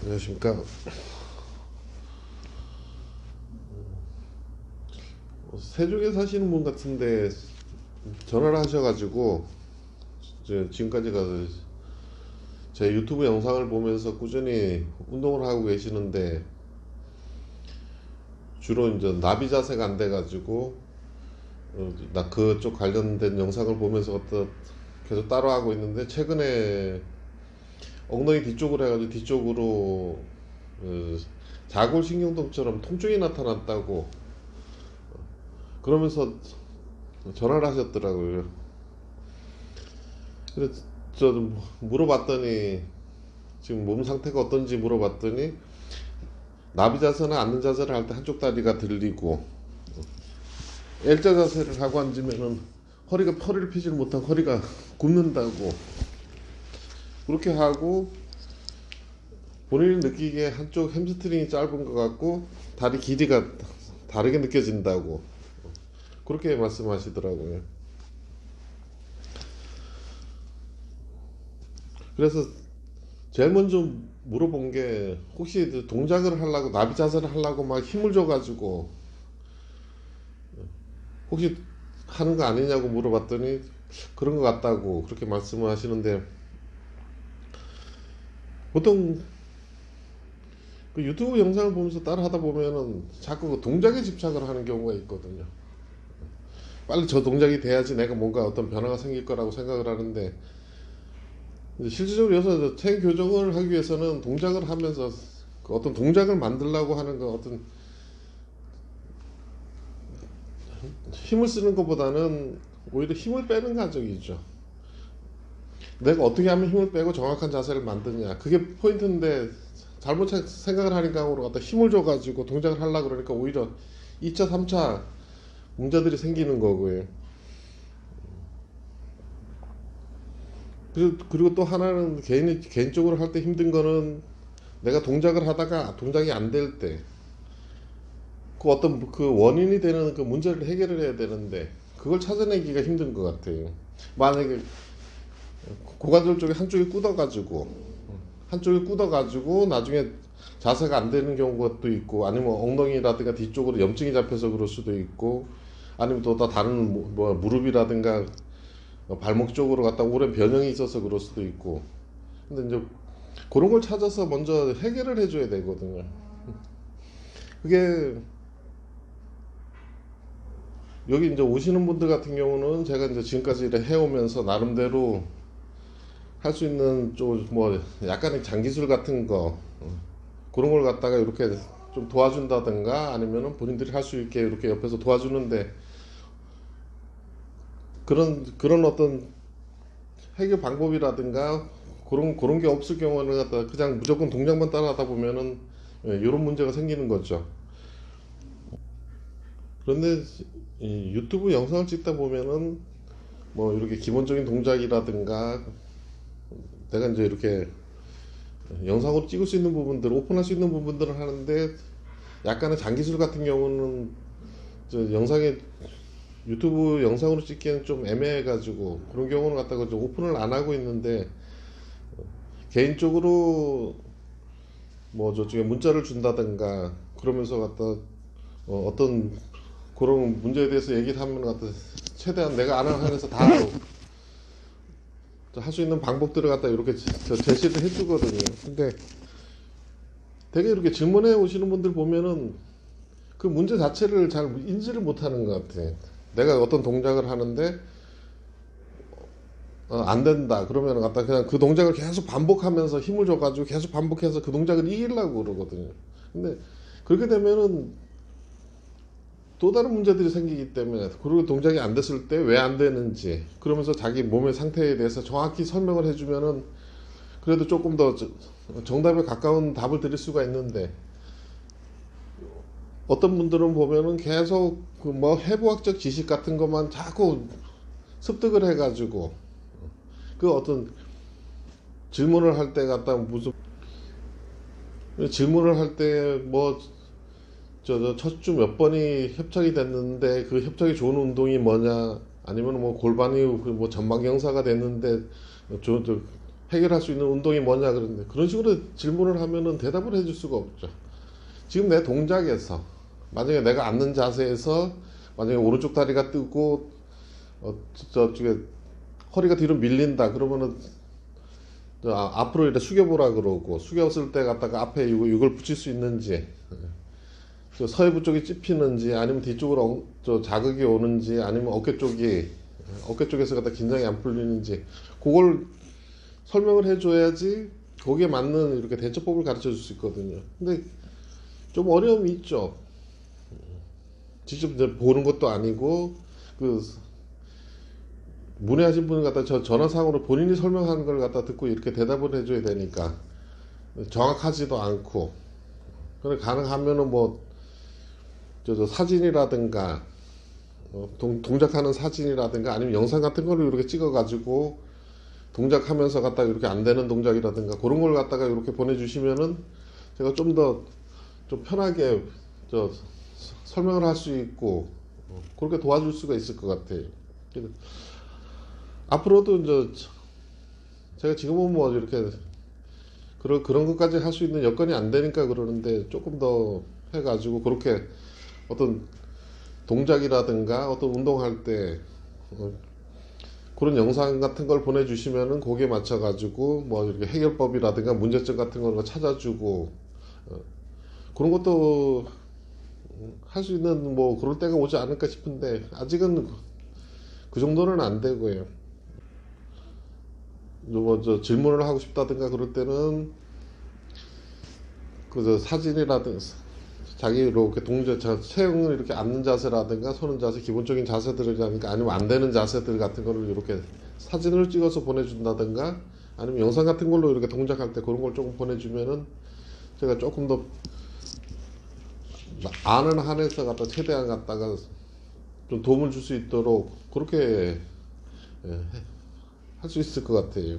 안녕하십니까. 세종에 사시는 분 같은데 전화를 하셔가지고 지금까지가 제 유튜브 영상을 보면서 꾸준히 운동을 하고 계시는데 주로 이제 나비 자세가 안 돼가지고 나 그쪽 관련된 영상을 보면서 계속 따라하고 있는데, 최근에 엉덩이 뒤쪽으로 해가지고 뒤쪽으로 자골신경통처럼 통증이 나타났다고 그러면서 전화를 하셨더라고요. 그래서 저 물어봤더니 지금 몸 상태가 어떤지 물어봤더니 나비 자세나 앉는 자세를 할 때 한쪽 다리가 들리고 L자 자세를 하고 앉으면은 허리를 펴지 못하고 허리가 굽는다고 그렇게 하고, 본인이 느끼기에 한쪽 햄스트링이 짧은 것 같고 다리 길이가 다르게 느껴진다고 그렇게 말씀하시더라고요. 그래서 제일 먼저 물어본 게, 혹시 동작을 하려고 나비 자세를 하려고 막 힘을 줘가지고 혹시 하는 거 아니냐고 물어봤더니 그런 것 같다고 그렇게 말씀을 하시는데, 보통 그 유튜브 영상을 보면서 따라 하다 보면은 자꾸 그 동작에 집착을 하는 경우가 있거든요. 빨리 저 동작이 돼야지 내가 뭔가 어떤 변화가 생길 거라고 생각을 하는데, 실질적으로 여기서 체형 교정을 하기 위해서는 동작을 하면서 그 어떤 동작을 만들려고 하는 거, 어떤 힘을 쓰는 것보다는 오히려 힘을 빼는 과정이죠. 내가 어떻게 하면 힘을 빼고 정확한 자세를 만드냐, 그게 포인트인데 잘못 생각을 하니까 갖다 힘을 줘가지고 동작을 하려고 그러니까 오히려 2차 3차 문제들이 생기는 거고요. 그리고 또 하나는 개인적으로 할 때 힘든 거는, 내가 동작을 하다가 동작이 안 될 때 그 어떤 그 원인이 되는 그 문제를 해결을 해야 되는데 그걸 찾아내기가 힘든 것 같아요. 만약에 고관절 쪽에 한쪽이 굳어가지고 나중에 자세가 안 되는 경우가 또 있고, 아니면 엉덩이라든가 뒤쪽으로 염증이 잡혀서 그럴 수도 있고, 아니면 또 다른 뭐 무릎이라든가 발목 쪽으로 갖다 오랜 변형이 있어서 그럴 수도 있고. 근데 이제 그런 걸 찾아서 먼저 해결을 해줘야 되거든요. 그게 여기 이제 오시는 분들 같은 경우는 제가 이제 지금까지 해오면서 나름대로 할 수 있는 좀 뭐 약간의 장기술 같은 거, 그런 걸 갖다가 이렇게 좀 도와준다든가, 아니면은 본인들이 할 수 있게 이렇게 옆에서 도와주는데, 그런 어떤 해결 방법이라든가 그런 게 없을 경우는 갖다 그냥 무조건 동작만 따라하다 보면은 이런 문제가 생기는 거죠. 그런데 이 유튜브 영상을 찍다 보면은 뭐 이렇게 기본적인 동작이라든가, 내가 이제 이렇게 영상으로 찍을 수 있는 부분들, 오픈할 수 있는 부분들을 하는데, 약간의 장기술 같은 경우는 유튜브 영상으로 찍기에는 좀 애매해가지고 그런 경우는 갖다가 좀 오픈을 안 하고 있는데, 개인적으로 뭐 저쪽에 문자를 준다든가 그러면서 갖다 어떤 그런 문제에 대해서 얘기를 하면 갖다 최대한 내가 아는 한에서 다 할 수 있는 방법들을 갖다 이렇게 제시를 해주거든요. 근데 되게 이렇게 질문해 오시는 분들 보면은 그 문제 자체를 잘 인지를 못하는 것 같아. 내가 어떤 동작을 하는데 안 된다 그러면 갖다 그냥 그 동작을 계속 반복하면서 힘을 줘가지고 계속 반복해서 그 동작을 이기려고 그러거든요. 근데 그렇게 되면은 또 다른 문제들이 생기기 때문에, 그리고 동작이 안 됐을 때 왜 안 되는지 그러면서 자기 몸의 상태에 대해서 정확히 설명을 해주면은 그래도 조금 더 정답에 가까운 답을 드릴 수가 있는데, 어떤 분들은 보면은 계속 그 뭐 해부학적 지식 같은 것만 자꾸 습득을 해가지고 그 어떤 질문을 할 때 갖다 무슨 질문을 할 때뭐 첫 주 몇 번이 협착이 됐는데 그 협착이 좋은 운동이 뭐냐, 아니면 뭐 골반이 뭐 전방경사가 됐는데 해결할 수 있는 운동이 뭐냐 그런데 그런 식으로 질문을 하면은 대답을 해줄 수가 없죠. 지금 내 동작에서 만약에 내가 앉는 자세에서 만약에 오른쪽 다리가 뜨고 저쪽에 허리가 뒤로 밀린다 그러면은 앞으로 이렇게 숙여보라 그러고 숙였을 때 갖다가 앞에 이걸 붙일 수 있는지 저 서해부 쪽이 찝히는지 아니면 뒤쪽으로 저 자극이 오는지 아니면 어깨 쪽에서 갖다 긴장이 안 풀리는지 그걸 설명을 해줘야지 거기에 맞는 이렇게 대처법을 가르쳐 줄 수 있거든요. 근데 좀 어려움이 있죠. 직접 이제 보는 것도 아니고 그 문의하신 분을 갖다 저 전화상으로 본인이 설명하는 걸 갖다 듣고 이렇게 대답을 해줘야 되니까 정확하지도 않고 그래 가능하면은 뭐 저 사진이라든가 동작하는 사진이라든가 아니면 영상 같은 거를 이렇게 찍어 가지고 동작하면서 갖다가 이렇게 안 되는 동작이라든가 그런 걸 갖다가 이렇게 보내주시면은 제가 좀 더 좀 편하게 설명을 할 수 있고 그렇게 도와줄 수가 있을 것 같아요. 앞으로도 이제 제가 지금은 뭐 이렇게 그런 것까지 할 수 있는 여건이 안 되니까 그러는데 조금 더 해가지고 그렇게 어떤 동작이라든가 어떤 운동할 때 그런 영상 같은 걸 보내주시면은 거기에 맞춰가지고 뭐 이렇게 해결법이라든가 문제점 같은 걸 찾아주고 그런 것도 할 수 있는 뭐 그럴 때가 오지 않을까 싶은데 아직은 그 정도는 안 되고요. 뭐 질문을 하고 싶다든가 그럴 때는 그 사진이라든가 자기 이렇게 체형을 이렇게 앉는 자세라든가 서는 자세 기본적인 자세들이라든가 아니면 안 되는 자세들 같은 거를 이렇게 사진을 찍어서 보내준다든가 아니면 영상 같은 걸로 이렇게 동작할 때 그런 걸 조금 보내주면은 제가 조금 더 아는 한에서 갖다 최대한 갖다가 좀 도움을 줄 수 있도록 그렇게 할 수 있을 것 같아요.